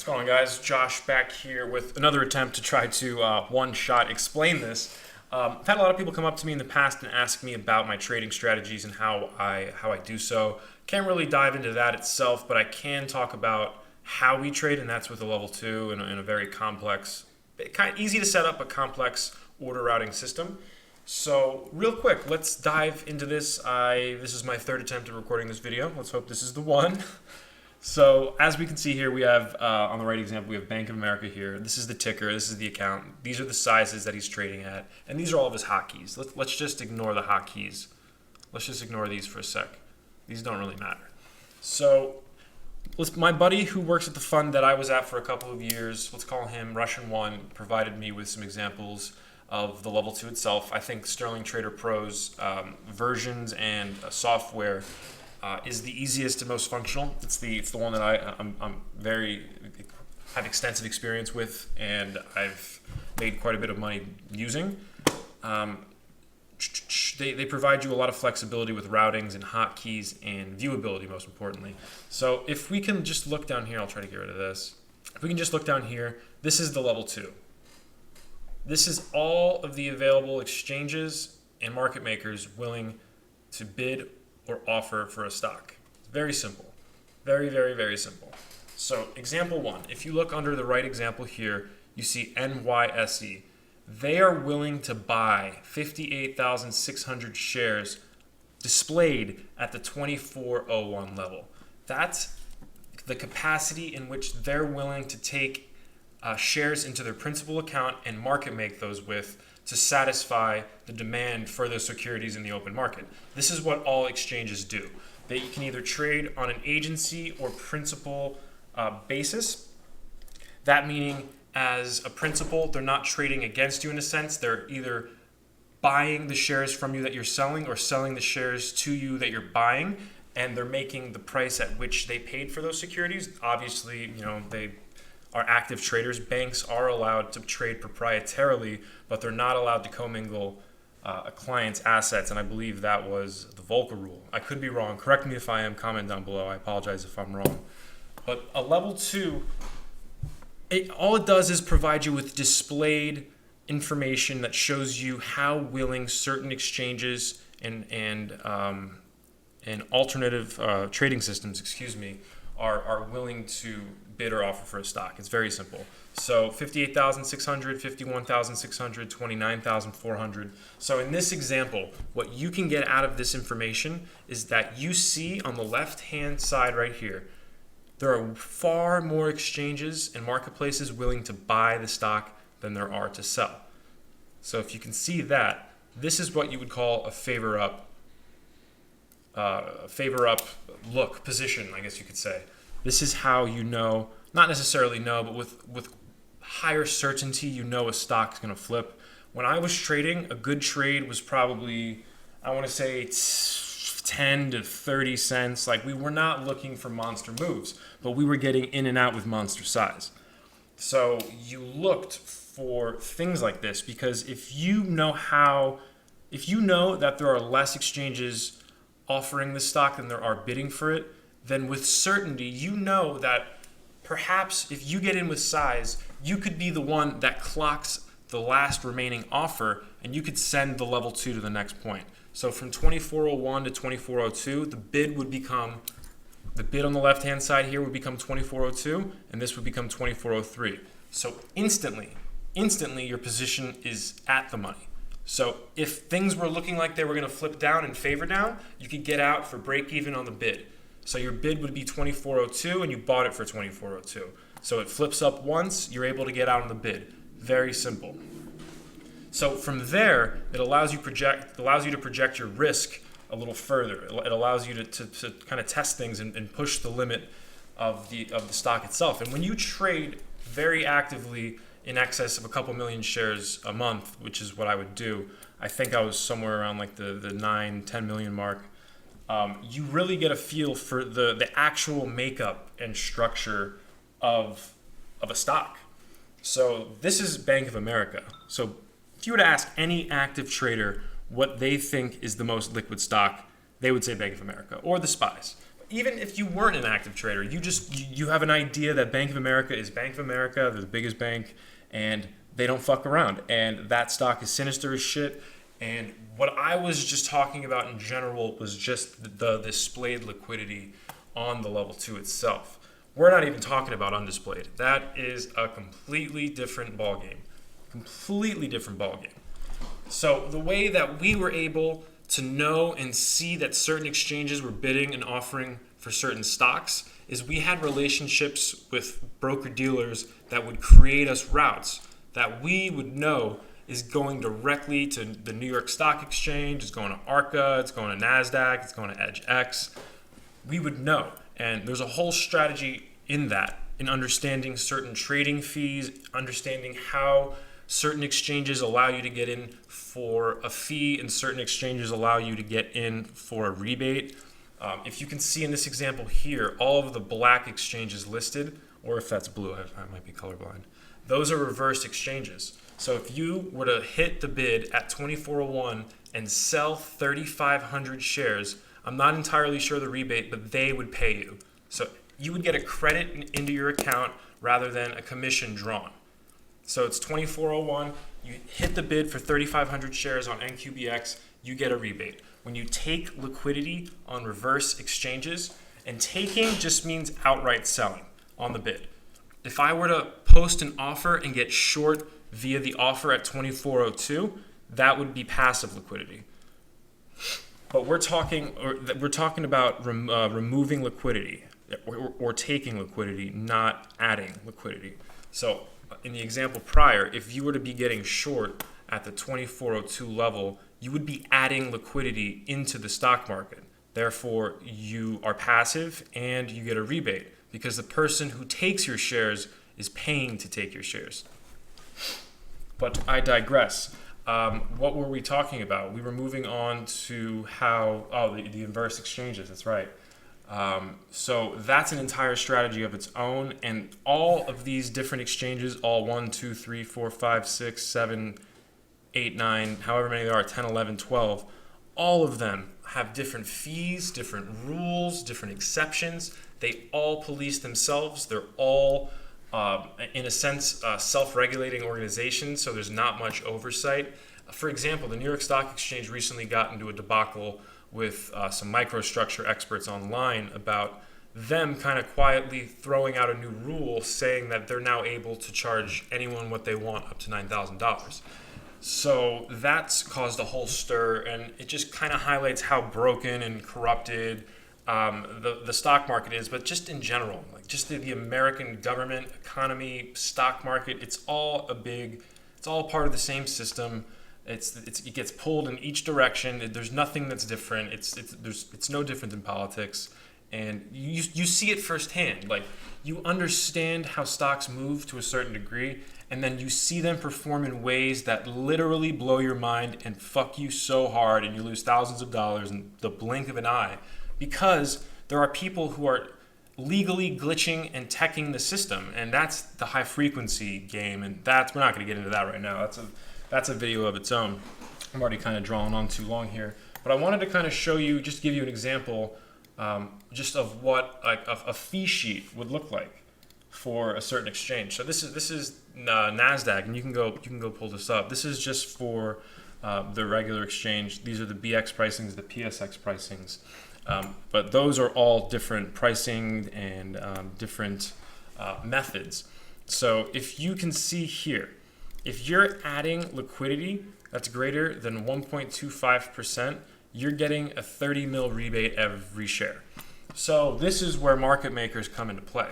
going on, guys? Josh back here with another attempt to try to one-shot explain this. I've had a lot of people come up to me in the past and ask me about my trading strategies and how I do so. Can't really dive into that itself, but I can talk about how we trade, and that's with a level 2 in a very complex, kind of easy to set up, but complex order routing system. So real quick, let's dive into this. This is my third attempt at recording this video. Let's hope this is the one. So as we can see here, we have, on the right example, we have Bank of America here. This is the ticker, this is the account. These are the sizes that he's trading at. And these are all of his hotkeys. Let's just ignore the hotkeys. Let's just ignore these for a sec. These don't really matter. So my buddy who works at the fund that I was at for a couple of years, let's call him Russian One, provided me with some examples of the level 2 itself. I think Sterling Trader Pro's versions and software is the easiest and most functional. It's the one that I'm have extensive experience with, and I've made quite a bit of money using. They provide you a lot of flexibility with routings and hotkeys and viewability, most importantly. So if we can just look down here, I'll try to get rid of this. If we can just look down here, this is the level 2. This is all of the available exchanges and market makers willing to bid or offer for a stock. It's very simple. Very, very, very simple. So example 1, if you look under the right example here, you see NYSE. They are willing to buy 58,600 shares displayed at the 2401 level. That's the capacity in which they're willing to take shares into their principal account and market make those with to satisfy the demand for those securities in the open market. This is what all exchanges do. They can either trade on an agency or principal basis. That meaning, as a principal, they're not trading against you in a sense. They're either buying the shares from you that you're selling or selling the shares to you that you're buying, and they're making the price at which they paid for those securities. Obviously, they are active traders. Banks are allowed to trade proprietarily, but they're not allowed to commingle a client's assets, and I believe that was the Volcker rule. I could be wrong. Correct me if I am. Comment down below. I apologize if I'm wrong. But a level 2, all it does is provide you with displayed information that shows you how willing certain exchanges and alternative trading systems, are willing to bid or offer for a stock. It's very simple. So 58,600, 51,600, 29,400. So in this example, what you can get out of this information is that you see on the left-hand side right here, there are far more exchanges and marketplaces willing to buy the stock than there are to sell. So if you can see that, this is what you would call a favor up look, position, I guess you could say. This is how you know, not necessarily know, but with higher certainty, you know a stock's going to flip. When I was trading, a good trade was probably, I want to say 10 to 30 cents. Like, we were not looking for monster moves, but we were getting in and out with monster size. So you looked for things like this, because if you know that there are less exchanges offering the stock than there are bidding for it, then with certainty, you know that perhaps if you get in with size, you could be the one that clocks the last remaining offer, and you could send the level 2 to the next point. So from 2401 to 2402, the bid on the left-hand side here would become 2402, and this would become 2403. So instantly, your position is at the money. So if things were looking like they were going to flip down and favor down, you could get out for break even on the bid. So your bid would be 2402 and you bought it for 2402. So it flips up once, you're able to get out on the bid. Very simple. So from there, it allows you to project your risk a little further. It allows you to kind of test things and push the limit of the stock itself. And when you trade very actively in excess of a couple million shares a month, which is what I would do, I think I was somewhere around like the 9-10 million mark. You really get a feel for the actual makeup and structure of a stock. So this is Bank of America. So if you were to ask any active trader what they think is the most liquid stock, they would say Bank of America or the SPYs. even if you weren't an active trader, you have an idea that Bank of America is Bank of America, they're the biggest bank, and they don't fuck around. And that stock is sinister as shit. And what I was just talking about in general was just the displayed liquidity on the level 2 itself. We're not even talking about undisplayed. That is a completely different ballgame. Completely different ballgame. So the way that we were able to know and see that certain exchanges were bidding and offering for certain stocks is we had relationships with broker dealers that would create us routes that we would know is going directly to the New York Stock Exchange, it's going to ARCA, it's going to NASDAQ, it's going to EdgeX. We would know. And there's a whole strategy in that, in understanding certain trading fees, understanding how certain exchanges allow you to get in for a fee and certain exchanges allow you to get in for a rebate. If you can see in this example here, all of the black exchanges listed, or if that's blue, I might be colorblind, those are reversed exchanges. So if you were to hit the bid at 2401 and sell 3,500 shares, I'm not entirely sure the rebate, but they would pay you. So you would get a credit into your account rather than a commission drawn. So it's 2401, you hit the bid for 3,500 shares on NQBX, you get a rebate. When you take liquidity on reverse exchanges, and taking just means outright selling on the bid. If I were to post an offer and get short via the offer at 2402, that would be passive liquidity. But we're talking about removing liquidity or taking liquidity, not adding liquidity. So in the example prior, if you were to be getting short at the 2402 level, you would be adding liquidity into the stock market. Therefore, you are passive and you get a rebate because the person who takes your shares is paying to take your shares. But I digress. What were we talking about? We were moving on to the inverse exchanges, that's right. So that's an entire strategy of its own, and all of these different exchanges, all 1, 2, 3, 4, 5, 6, 7, 8, 9, however many there are, 10, 11, 12, all of them have different fees, different rules, different exceptions. They all police themselves. They're all, in a sense, self-regulating organizations, so there's not much oversight. For example, the New York Stock Exchange recently got into a debacle with some microstructure experts online about them kind of quietly throwing out a new rule saying that they're now able to charge anyone what they want up to $9,000. So that's caused a whole stir, and it just kind of highlights how broken and corrupted the stock market is, but just in general, like just the American government, economy, stock market, it's all part of the same system. It gets pulled in each direction. There's nothing that's different. It's no different than politics, and you see it firsthand. Like you understand how stocks move to a certain degree, and then you see them perform in ways that literally blow your mind and fuck you so hard, and you lose thousands of dollars in the blink of an eye, because there are people who are legally glitching and teching the system, and that's the high frequency game, and we're not going to get into that right now. That's a video of its own. I'm already kind of drawing on too long here, but I wanted to kind of show you, just give you an example, just of what a fee sheet would look like for a certain exchange. So this is NASDAQ, and you can go pull this up. This is just for the regular exchange. These are the BX pricings, the PSX pricings, but those are all different pricing and different methods. So if you can see here, if you're adding liquidity that's greater than 1.25%, you're getting a 30 mil rebate every share. So this is where market makers come into play.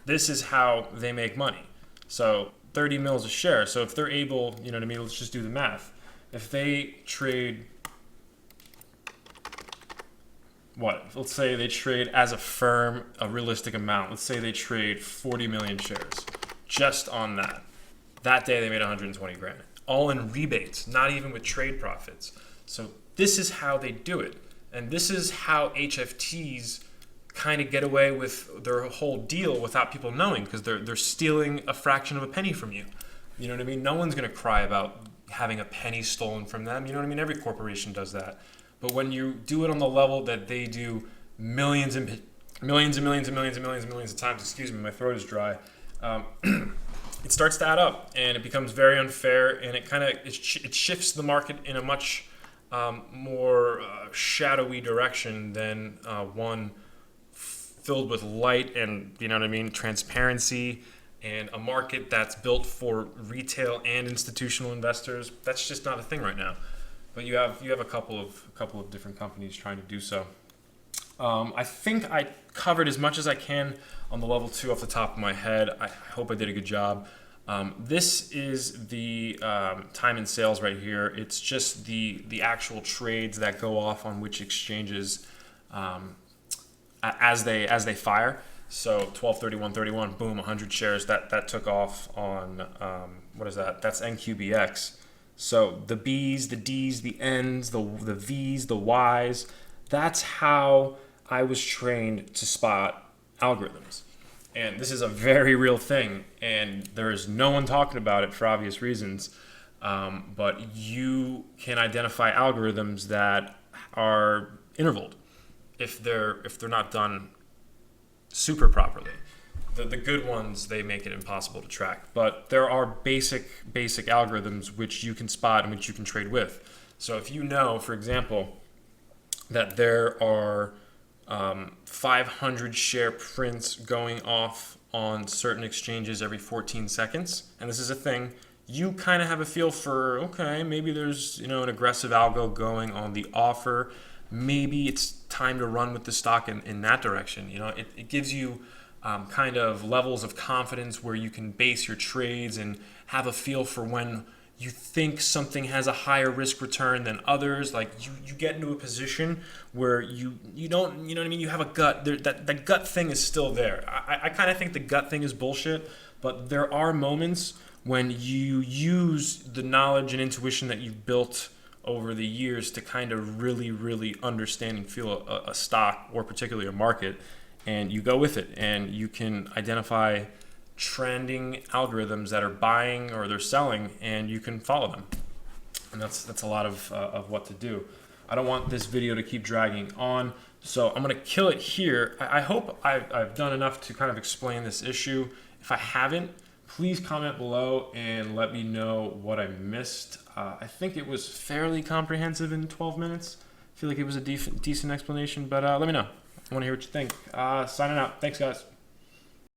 This is how they make money. So 30 mils a share. So if they're able, you know what I mean, let's just do the math. If they trade, let's say they trade as a firm a realistic amount. Let's say they trade 40 million shares just on that. That day they made 120 grand, all in rebates, not even with trade profits. So this is how they do it. And this is how HFTs kind of get away with their whole deal without people knowing, because they're stealing a fraction of a penny from you. You know what I mean? No one's going to cry about having a penny stolen from them. You know what I mean? Every corporation does that. But when you do it on the level that they do, millions and millions and millions and millions and millions and millions of times, excuse me, my throat is dry, it starts to add up, and it becomes very unfair, and it shifts the market in a much more shadowy direction than one filled with light and, you know what I mean, transparency, and a market that's built for retail and institutional investors. That's just not a thing right now. But you have a couple of different companies trying to do so. I think I covered as much as I can on the level 2 off the top of my head. I hope I did a good job. This is the time and sales right here. It's just the actual trades that go off on which exchanges as they fire. So 12/31/31, boom, 100 shares. That took off on what is that? That's NQBX. So the B's, the D's, the N's, the V's, the Y's. That's how I was trained to spot algorithms. And this is a very real thing, and there is no one talking about it for obvious reasons. But you can identify algorithms that are intervaled if they're not done super properly. The good ones, they make it impossible to track. But there are basic algorithms which you can spot and which you can trade with. So if you know, for example, that there are 500 share prints going off on certain exchanges every 14 seconds, and this is a thing, you kind of have a feel for, okay, maybe there's an aggressive algo going on the offer. Maybe it's time to run with the stock in that direction. It gives you kind of levels of confidence where you can base your trades and have a feel for when you think something has a higher risk return than others. Like you get into a position where you don't, you have a gut. That gut thing is still there. I kind of think the gut thing is bullshit, but there are moments when you use the knowledge and intuition that you've built over the years to kind of really, really understand and feel a stock, or particularly a market, and you go with it, and you can identify trending algorithms that are buying or they're selling, and you can follow them. And that's a lot of what to do. I don't want this video to keep dragging on, so I'm going to kill it here. I hope I've done enough to kind of explain this issue. If I haven't, please comment below and let me know what I missed. I think it was fairly comprehensive in 12 minutes. I feel like it was a decent explanation, but let me know. I want to hear what you think. Signing out. Thanks, guys.